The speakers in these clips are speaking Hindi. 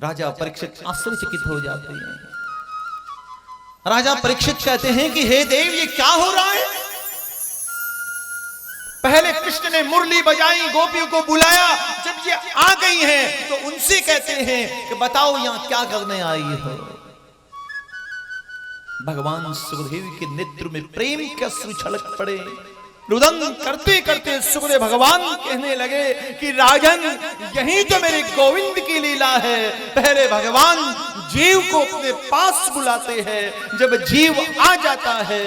राजा परीक्षित आश्चर्यचकित हो जाते हैं। राजा परीक्षित कहते हैं कि हे देव, ये क्या हो रहा है? पहले कृष्ण ने मुरली बजाई, गोपियों को बुलाया, जब ये आ गई हैं तो उनसे कहते हैं कि बताओ यहां क्या करने आई हो। भगवान सुखदेव के नेत्र में प्रेम के अश्रु छलक पड़े। रुदन करते करते सुखदेव भगवान कहने लगे कि राजन, यही तो मेरे गोविंद की लीला है। पहले भगवान जीव को अपने पास बुलाते हैं, जब जीव आ जाता है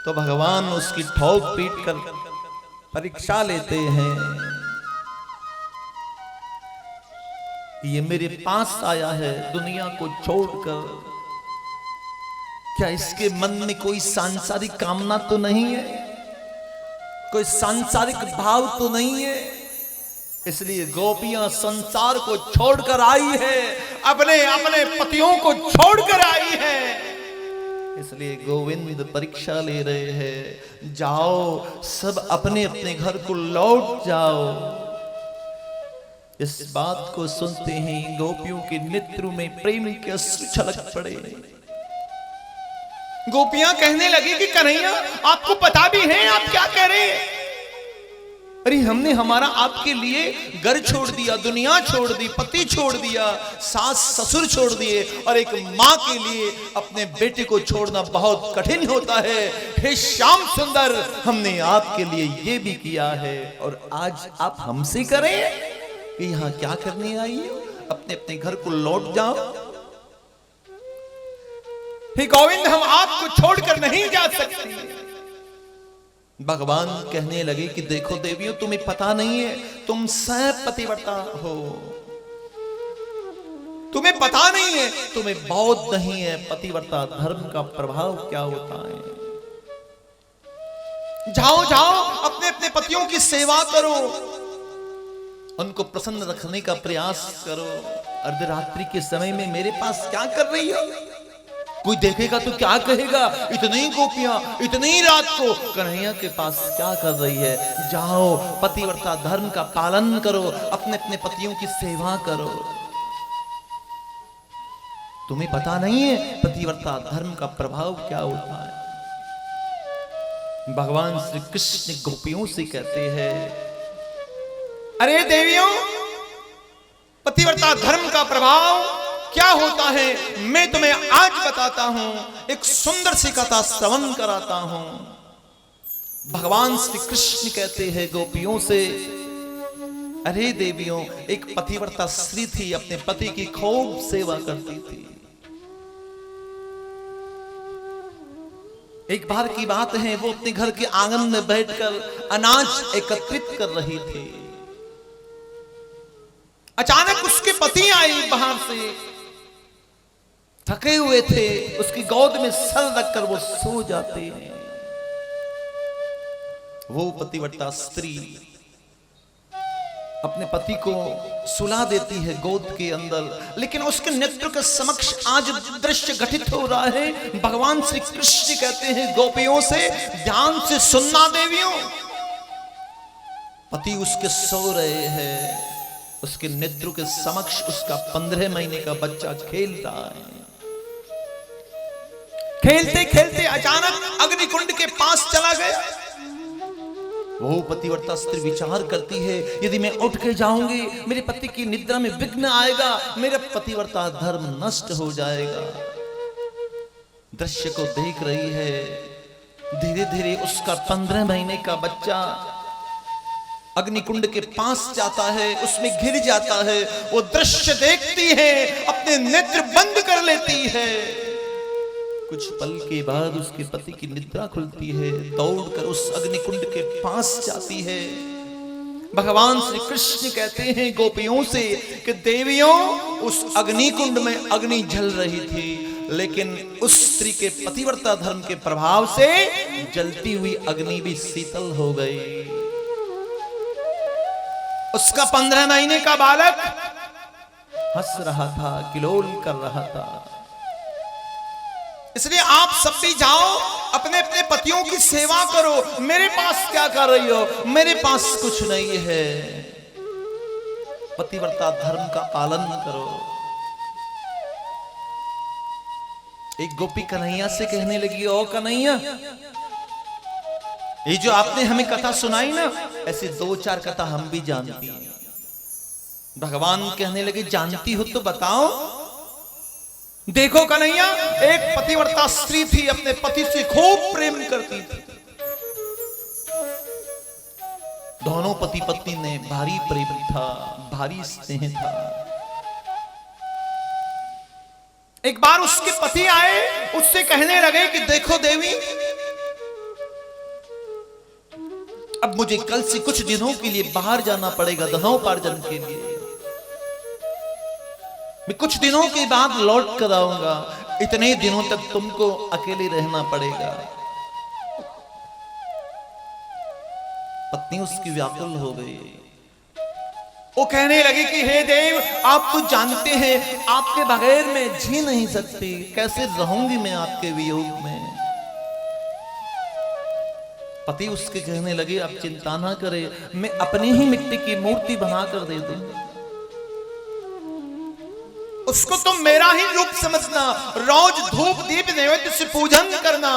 तो भगवान उसकी ठोक पीट कर परीक्षा लेते हैं। ये मेरे पास आया है दुनिया को छोड़कर, क्या इसके मन में कोई सांसारिक कामना तो नहीं है, कोई सांसारिक भाव तो नहीं है? इसलिए गोपियां संसार को छोड़कर आई है, अपने अपने पतियों को छोड़कर आई है। इसलिए गोविंद परीक्षा ले रहे हैं। जाओ, सब अपने अपने घर को लौट जाओ। इस बात को सुनते ही गोपियों के नेत्रों में प्रेम के अश्रु छलक पड़े। गोपियां कहने लगी कि कन्हैया, आपको पता भी है आप क्या कह रहे हैं? अरे हमने हमारा आपके लिए घर छोड़ दिया, दुनिया छोड़ दी, पति छोड़ दिया, सास ससुर छोड़ दिए, और एक माँ के लिए अपने बेटे को छोड़ना बहुत कठिन होता है। हे श्याम सुंदर, हमने आपके लिए ये भी किया है, और आज आप हमसे करें कि यहाँ क्या करने आई हो? अपने अपने घर को लौट जाओ। हे गोविंद, हम आपको छोड़कर नहीं जा सकते। भगवान कहने लगे कि देखो देवियों, तुम्हें पता नहीं है, तुम स्वयं पतिव्रता हो, तुम्हें पता नहीं है, तुम्हें बोध नहीं है पतिव्रता धर्म का प्रभाव क्या होता है। जाओ जाओ, अपने अपने पतियों की सेवा करो, उनको प्रसन्न रखने का प्रयास करो। अर्धरात्रि के समय में मेरे पास क्या कर रही हो? कोई देखेगा तो क्या कहेगा? इतनी गोपियां इतनी रात को कन्हैया के पास क्या कर रही है? जाओ, पतिव्रता धर्म का पालन करो, अपने अपने पतियों की सेवा करो। तुम्हें पता नहीं है पतिव्रता धर्म का प्रभाव क्या होता है? भगवान श्री कृष्ण गोपियों से कहते हैं, अरे देवियों, पतिव्रता धर्म का प्रभाव क्या होता है मैं तुम्हें आज बताता हूं। एक सुंदर सी कथा श्रवण कराता हूं। भगवान श्री कृष्ण कहते हैं गोपियों से, अरे देवियों, एक पतिव्रता स्त्री थी, अपने पति की खूब सेवा करती थी। एक बार की बात है, वो अपने घर के आंगन में बैठकर अनाज एकत्रित कर रही थी। अचानक उसके पति आई बाहर से, थके हुए थे, उसकी गोद में सर रखकर वो सो जाते हैं। वो पतिव्रता स्त्री अपने पति को सुला देती है गोद के अंदर, लेकिन उसके नेत्र के समक्ष आज दृश्य घटित हो रहा है। भगवान श्री कृष्ण कहते हैं गोपियों से, ध्यान से सुनना देवियों। पति उसके सो रहे हैं, उसके नेत्रों के समक्ष उसका 15 महीने का बच्चा खेल रहा है। खेलते खेलते अचानक अग्निकुंड के पास चला गया। वो पतिव्रता स्त्री विचार करती है, यदि मैं उठ के जाऊंगी मेरे पति की निद्रा में विघ्न आएगा, मेरा पतिव्रता धर्म नष्ट हो जाएगा। दृश्य को देख रही है। धीरे धीरे उसका 15 महीने का बच्चा अग्निकुंड के पास जाता है, उसमें घिर जाता है। वो दृश्य देखती है, अपने नेत्र बंद कर लेती है। कुछ पल के बाद उसके पति की निद्रा खुलती है, दौड़कर उस अग्निकुंड के पास जाती है। भगवान श्री कृष्ण कहते हैं गोपियों से कि देवियों, उस अग्निकुंड में अग्नि जल रही थी, लेकिन उस स्त्री के पतिव्रता धर्म के प्रभाव से जलती हुई अग्नि भी शीतल हो गई। उसका 15 महीने का बालक हंस रहा था, किलोल कर रहा था। इसलिए आप सब भी जाओ, अपने अपने पतियों की सेवा करो। मेरे पास क्या कर रही हो? मेरे पास कुछ नहीं है। पतिव्रता धर्म का पालन करो। एक गोपी कन्हैया से कहने लगी, ओ कन्हैया, ये जो आपने हमें कथा सुनाई ना, ऐसे 2-4 कथा हम भी जानती हैं। भगवान कहने लगे, जानती हो तो बताओ। देखो कन्हैया, एक पतिव्रता स्त्री थी, अपने पति से खूब प्रेम करती थी। दोनों पति पत्नी ने भारी प्रेम था, भारी स्नेह था। एक बार उसके पति आए, उससे कहने लगे कि देखो देवी, अब मुझे कल से कुछ दिनों के लिए बाहर जाना पड़ेगा धनोपार्जन के लिए। मैं कुछ दिनों के बाद लौट कर आऊंगा, इतने दिनों तक तुमको अकेले रहना पड़ेगा। पत्नी उसकी व्याकुल हो गई। वो कहने लगी कि हे देव, आप तो जानते हैं आपके बगैर मैं जी नहीं सकती, कैसे रहूंगी मैं आपके वियोग में। पति उसके कहने लगे, अब चिंता ना करे, मैं अपनी ही मिट्टी की मूर्ति बनाकर दे दूंगा। उसको तुम मेरा ही रूप समझना, रोज धूप दीप नैवेद्य से पूजन करना,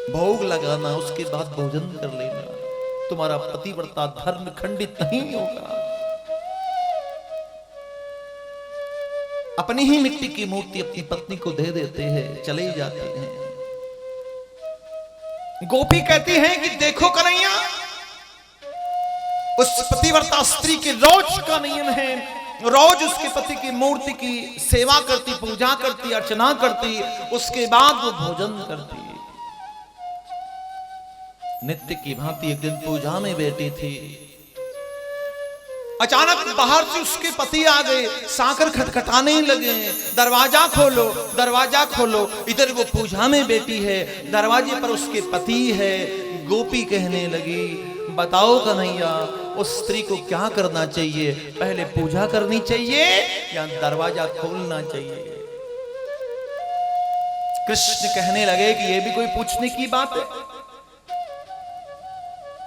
भोग लगाना, उसके बाद भोजन कर लेना। तुम्हारा पतिव्रता धर्म खंडित नहीं होगा। अपनी ही मिट्टी की मूर्ति अपनी पत्नी को दे देते हैं, चले जाते हैं। गोपी कहती है कि देखो कन्हैया, उस पतिव्रता स्त्री के रोज का नियम है, रोज उसके पति की मूर्ति की सेवा करती, पूजा करती, अर्चना करती, उसके बाद वो भोजन करती। नित्य की भांति एक दिन पूजा में बैठी थी, अचानक बाहर से उसके पति आ गए, साकर खटखटाने लगे, दरवाजा खोलो, दरवाजा खोलो। इधर वो पूजा में बैठी है, दरवाजे पर उसके पति है। गोपी कहने लगी, बताओ कन्हैया, उस स्त्री को क्या करना चाहिए, पहले पूजा करनी चाहिए या दरवाजा खोलना चाहिए। कृष्ण कहने लगे कि यह भी कोई पूछने की बात है।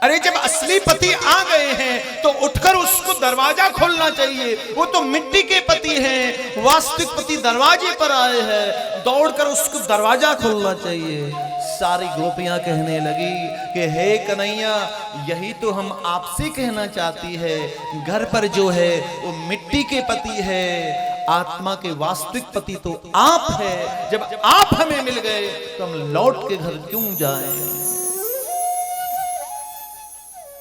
अरे जब असली पति आ गए हैं तो उठकर उसको दरवाजा खोलना चाहिए। वो तो मिट्टी के पति हैं, वास्तविक पति दरवाजे पर आए हैं, दौड़कर उसको दरवाजा खोलना चाहिए। सारी गोपियां कहने लगी कि हे कन्हैया, यही तो हम आपसे कहना चाहती है। घर पर जो है वो मिट्टी के पति है, आत्मा के वास्तविक पति तो आप है। जब आप हमें मिल गए तो हम लौट के घर क्यों जाएं।